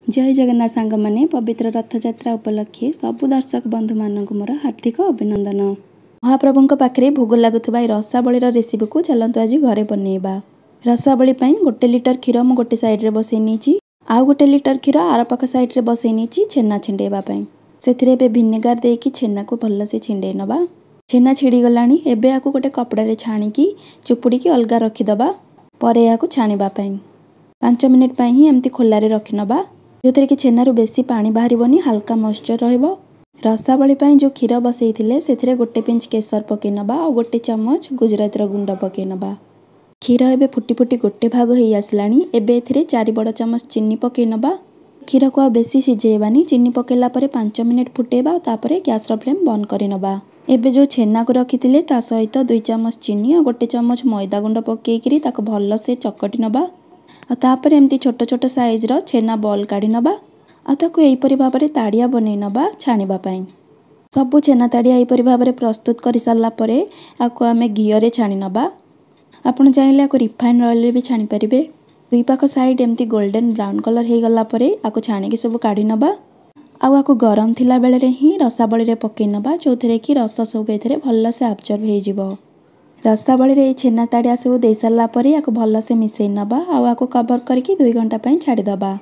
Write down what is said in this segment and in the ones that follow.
जय जगन्नाथ सांग माने पवित्र रथयात्रा उपलक्षे सबु दर्शक बंधु मानक मोर हार्दिक अभिनंदन। महाप्रभुଙ୍କ पाखरे भोग लागुवा रसावली रेसिपी को चलतु आज घरे बनइबा। रसावली गोटे लिटर क्षीर मु गोटे साइड रे बसई नीची, आउ गोटे लिटर क्षीर आर पाख साइड रे बसई नीची छेना छिंडेबा पई। सेथिरे बे विनेगार देकी छेना को भल से छिंडे नबा। छेना छिड़ी गलानी एबे आकु गोटे कपड़ा रे छाणी चुपुड़ी की अलगा रखी दबा। परे याकु छाणीबा पई 5 मिनिट पई ही एमती खोला रे रखि नबा, जोथिरे कि छेनारू बेसी पानी बाहरिबनी, हल्का मॉइस्चर रहइबो। रसावली पई जो क्षीर बसैथिले सेथिरे गोटे पिंच केसर पकै नबा और गोटे चमच गुजराती गुंड पकै नबा। क्षीर एबे फुटी फुटी गोटे भाग हेई आसलानी। एबे एथिरे 4 बड़ चमच चीनी पकै नबा। क्षीर को बेसी सिझेबानी, चीनी पकेला परे 5 मिनिट फुटेबा तापरे गैस रो फ्लेम बंद करि नबा। एबे जो छेना को रखिथिले ता सहित 2 चमच चीनी और गोटे चमच मैदा गुंड पकेइकरी ताको भल से चकटी नबा। तापर एमती छोट छोट साइज रो छेना बॉल काढ़ी नबा। ताको एहीपरि भाबरे ताड़िया बनै नबा छाणीबा पई। सबु छेना ताड़िया एहीपरि भाबरे प्रस्तुत करि सारला परे आको आमे घियो रे छाणी नबा। आपण चाहिले आको रिफाइंड ऑयल रे भी छाणी परिबे। दुई पाख साइड एमती गोल्डन ब्राउन कलर हे गला परे आको छाणी के सब काढी नबा। आको गरम थिला बेले रे ही रसावली रे पकै नबा, जोथरे कि रस सब एथरे भल से अब्जॉर्ब हे जिवो। रसावली रे छेना ताड़िया सब दे सारला परे आको भल से मिसै नबा। आको कवर करके 2 घंटा पई छाड़ी दबा।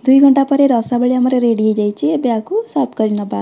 2 घंटा परे रसावली हमर रेडी हे जाईची। एबे आको सर्व करि नबा।